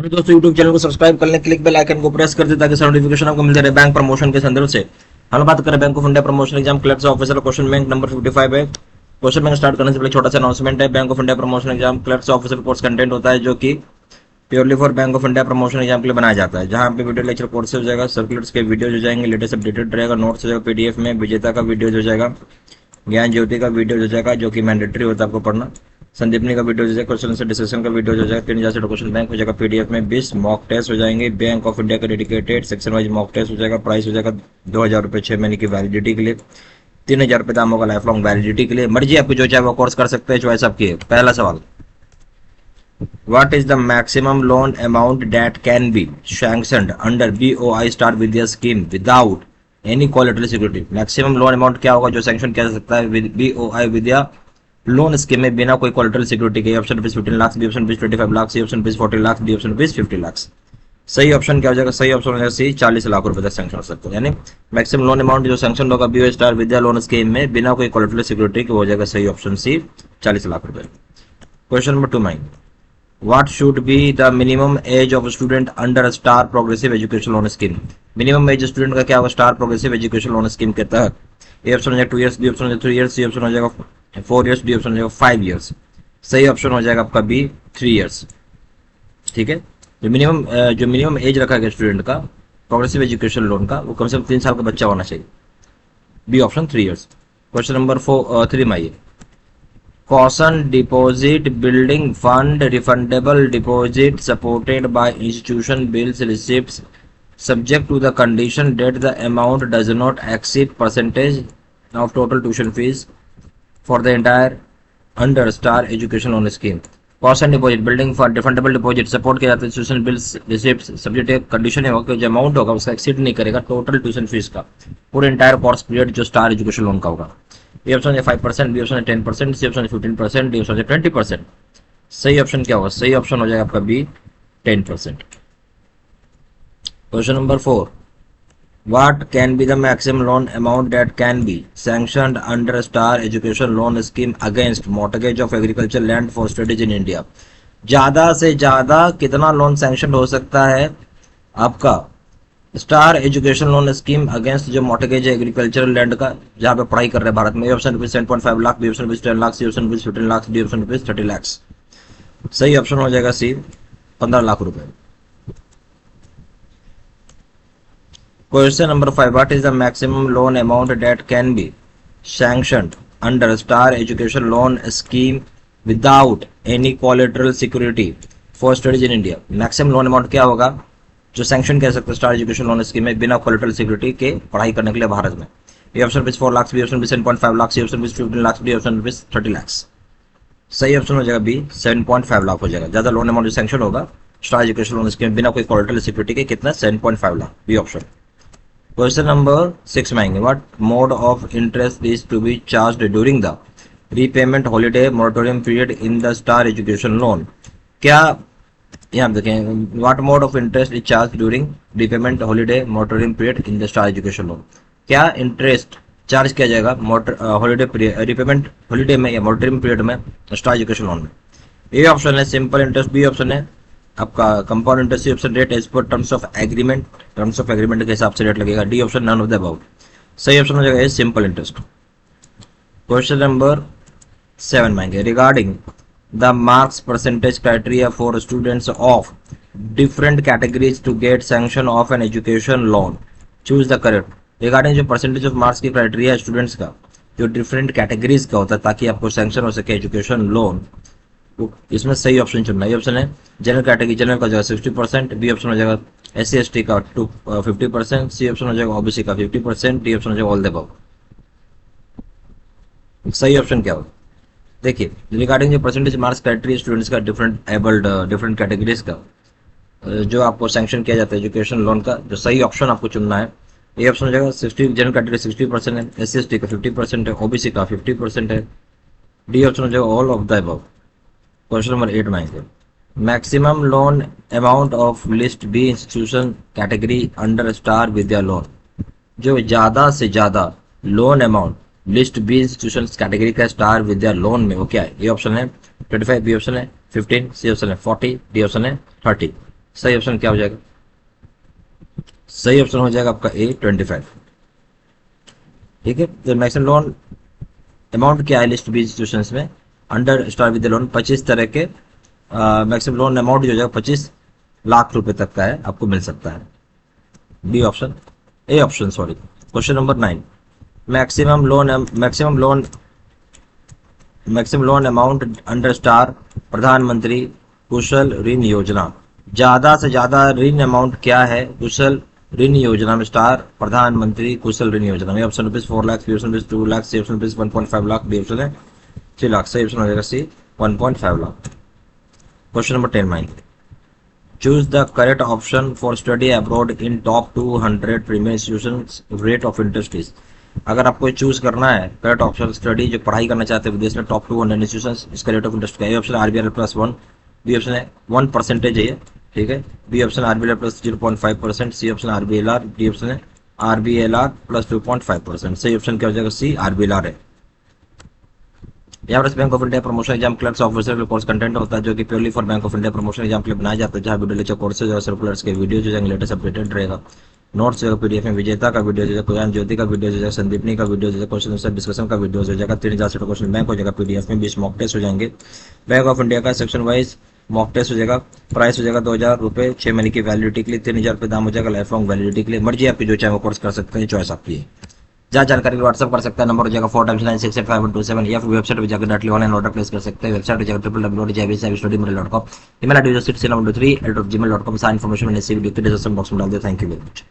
और दोस्तों YouTube channel को सब्सक्राइब करने क्लिक बेल आइकन को प्रेस कर दे ताकि नोटिफिकेशन आपको मिलते रहे बैंक प्रमोशन के संदर्भ से। हम बात करें bank of India promotion exam clerk officer question bank number 55 है। क्वेश्चन बैंक स्टार्ट करने से पहले छोटा सा अनाउंसमेंट है। Bank of India promotion exam clerk officer course content होता है जो कि purely for bank of India promotion exam के लिए बनाया जाता है, जहां पे वीडियो लेक्चर कोर्स हो जाएगा, सर्कुलर्स के वीडियो हो जाएंगे, लेटेस्ट अपडेटेड रहेगा, नोट्स हो जाएगा पीडीएफ में, विजेता का वीडियो हो जाएगा, ज्ञान ज्योति का वीडियो हो जाएगा जो कि मैंडेटरी होता है आपको पढ़ना, संदीपनी का वीडियो हो जाएगा, क्वेश्चन से डिस्कशन का वीडियो हो जाएगा, 3000 से क्वेश्चन बैंक हो जाएगा पीडीएफ में, 20 मॉक टेस्ट हो जाएंगे बैंक ऑफ इंडिया का dedicated section wise mock test हो जाएगा, प्राइस हो जाएगा 2000 रुपये 6 महीने की वैलिडिटी के लिए, 3000 रुपये दाम होगा लाइफ लॉन्ग वैलिडिटी के लिए। मर्जी आपकी जो चाहे वो कोर्स कर सकते हैं, चॉइस आपकी है। पहला सवाल, What is the maximum loan amount that can be sanctioned under BOI Star Vidya scheme without any collateral security? Maximum loan amount क्या होगा जो सैंक्शन किया जा सकता है BOI विद्या लोन स्कीम में बिना कोई कोलेटरल सिक्योरिटी के? Option rupees 15 lakh, B option rupees 25 lakh, C option rupees 40 lakh, D option rupees 50 lakh. सही ऑप्शन क्या हो जाएगा? सही ऑप्शन हो जाएगा सी, 40 लाख रुपए तक सैंक्शन हो सकता है। यानी मैक्सिमम लोन अमाउंट जो सैंक्शन होगा BOI star Vidya loan scheme में बिना कोई कोलेटरल सिक्योरिटी के हो जाएगा सही ऑप्शन सी, 40 लाख रुपए। Question number 2 mine, What should be the minimum age of a student under a Star Progressive Education Loan Scheme? Minimum age student का क्या होगा star progressive education loan scheme के तहत? ए ऑप्शन हो जाएगा 2 years, B option हो जाएगा 3 years, C option हो जाएगा 4 इयर्स, डी ऑप्शन हो जाएगा 5 इयर्स। सही ऑप्शन हो जाएगा आपका बी, 3 इयर्स। ठीक है, जो मिनिमम एज रखा गया स्टूडेंट का प्रोग्रेसिव एजुकेशन लोन का वो कम से कम 3 साल का बच्चा होना चाहिए। B option 3 years. Question number 3 में आइए, caution deposit building fund refundable deposit supported by institution bills receipts subject to the condition that the amount does not exceed percentage of total tuition fees for the entire under star education loan scheme. caution deposit building fund refundable deposit support किया जाता है institution bills receipts subject condition है कि जो amount होगा उसका exceed नहीं करेगा टोटल ट्यूशन फीस का पूरे एंटायर कोर्स पीरियड जो स्टार एजुकेशन लोन का होगा। ए ऑप्शन है 5%, बी ऑप्शन है 10%, सी ऑप्शन है 15%, डी ऑप्शन है 20%। सही ऑप्शन क्या होगा? सही ऑप्शन हो जाएगा आपका B, 10%। Question number 4, what can be the maximum loan amount that can be sanctioned under star education loan scheme against mortgage of agriculture land for studies in India? ज्यादा से ज्यादा कितना लोन सैंक्शन हो सकता है आपका star education loan scheme against जो mortgage है एग्रीकल्चरल लैंड का जहां पे पढ़ाई कर रहे हैं भारत में? Option rupees 7.5 lakh, B option rupees 10 lakh, C option rupees 15 lakh, D option rupees 30 lakh. सही ऑप्शन हो जाएगा सी, 15 लाख रुपए। Question number 5, what is the maximum loan amount that can be sanctioned under star education loan scheme without any collateral security for studies in India? Maximum loan amount क्या होगा जो sanction कह सकते हैं star education loan scheme में बिना collateral security के पढ़ाई करने के लिए भारत में? A option rupees 4 lakh, B option rupees 7.5 lakh, C option rupees 15 lakh, D option rupees 30 lakh. सही ऑप्शन हो जाएगा बी, 7.5 लाख हो जाएगा। ज्यादा लोन अमाउंट जो सैंक्शन होगा स्टार एजुकेशन लोन स्कीम बिना कोई कोलेटरल सिक्योरिटी के कितना? 7.5 lakh, B option. Question number 6 में आएंगे, what mode of interest is to be charged during the repayment holiday moratorium period in the star education loan? क्या यहाँ देखें, what mode of interest is charge during repayment holiday moratorium period in the star education loan? क्या interest charge किया जाएगा holiday repayment holiday में या moratorium period में star education loan में? ए ऑप्शन है सिंपल इंटरेस्ट, बी ऑप्शन है आपका compound interest, C option rate as per terms of agreement, terms of agreement के हिसाब से रेट लगेगा, D option none of the above. सही ऑप्शन हो जाएगा सिंपल इंटरेस्ट। क्वेश्चन नंबर 7 मांगे, regarding the marks percentage criteria for students of different categories to get sanction of an education loan, choose the correct। Regarding जो percentage of marks की criteria है students का जो different categories का होता है ताकि आपको सैंक्शन हो सके एजुकेशन लोन, तो इसमें सही ऑप्शन चुनना। ये ऑप्शन है जनरल कैटेगरी, जनरल का हो जाएगा 60%, बी ऑप्शन हो जाएगा SC/ST का 50%, सी ऑप्शन हो जाएगा OBC का 50%, डी ऑप्शन हो जाएगा ऑल द अबव। सही ऑप्शन क्या होगा? देखिए, रिगार्डिंग जो परसेंटेज मार्क्स क्राइटेरिया स्टूडेंट्स का डिफरेंट एबल्ड डिफरेंट कैटेगरीज का जो आपको सैंक्शन किया जाता है एजुकेशन लोन का, जो सही ऑप्शन आपको चुनना है। ए ऑप्शन हो जाएगा 60, जनरल कैटेगरी 60% है, SC/ST का 50% है, OBC का 50% है, डी ऑप्शन हो जाएगा all of the above. Question number 8 में आएंगे, maximum loan amount of list B institution category under star Vidya loan? जो ज्यादा से ज्यादा loan amount list B institution category का स्टार विद्या लोन में वो क्या है? ए ऑप्शन है 25, बी ऑप्शन है 15, सी ऑप्शन है 40, डी ऑप्शन है 30। सही ऑप्शन क्या हो जाएगा? सही ऑप्शन हो जाएगा आपका ए 25। ठीक है, तो मैक्सिमम लोन अमाउंट क्या है लिस्ट बी इंस्टीट्यूशंस में? अंडर स्टार विद लोन 25 तरह के मैक्सिमम लोन अमाउंट जो हो जाएगा 25 लाख रुपए तक का है, आपको मिल सकता है। B option, A option sorry. Question number 9, maximum loan amount under star Pradhanmantri Kushal Rin योजना। ज्यादा से ज्यादा ऋण अमाउंट क्या है कुशल ऋण योजना में, स्टार प्रधानमंत्री कुशल ऋण योजना में? Option rupees 4 lakh, B option rupees 2 lakh, C option rupees 1.5 lakh, D option है 3 लाख। सही ऑप्शन हो जाएगा सी 1.5 लाख। क्वेश्चन नंबर 10 माइन, choose the correct option for study abroad in top 200 premium institutions, rate of interest is. अगर आपको चूज करना है करेक्ट ऑप्शन स्टडी जो पढ़ाई करना चाहते हैं विदेश में टॉप 200 इंस्टीट्यूशंस, इसका रेट ऑफ इंटरेस्ट क्या है? ऑप्शन आरबीआई +1, बी ऑप्शन है 1% है ये, ठीक है, B option RBL +0.5%, C option RBLR, D option है आरबीएलआर +2.5%। सही ऑप्शन क्या हो जाएगा? सी आरबीएलआर है। यहाँ पर bank of India promotion exam clerks officer का कोर्स कंटेंट होता है जो कि purely for bank of India promotion exam के लिए बनाया जाता है, जहाँ वीडियो लेक्चर कोर्सेज और सर्कुलर्स के वीडियो जो है लेटेस्ट अपडेटेड रहेगा। नोट्स जो पीडीएफ में विजेता का वीडियो जो है, कुयान ज्योति का वीडियो जो है, संदीपनी का वीडियो जो है, क्वेश्चन आंसर डिस्कशन का वीडियो हो जाएगा। 3000 से क्वेश्चन बैंक हो जाएगा पीडीएफ में, 20 मॉक टेस्ट हो जाएंगे बैंक ऑफ इंडिया का सेक्शन वाइज मॉक टेस्ट हो जाएगा। प्राइस हो जाएगा 2000 रुपये 6 महीने की वैलिडिटी के लिए, 3000 रुपये दाम हो जाएगा लाइफ लॉन्ग वैलिडिटी के लिए। मर्जी आपकी जो चाहे वो कोर्स कर सकते हैं, चॉइस आपकी है। जहाँ जानकारी व्हाट्सअप कर सकता है, नंबर हो जाएगा 4x9685127, या फिर वेबसाइट पर जाकर डायरेक्टली ऑनलाइन ऑर्डर प्लेस कर सकते हैं। वेबसाइट हो जाएगा www.jbstudymaterial.com। Email ID 6 3 3 @gmail.com। सारी इन्फॉर्मेशन मैंने इसी वीडियो के डिस्क्रिप्शन बॉक्स में डाल दिया। Thank you very much.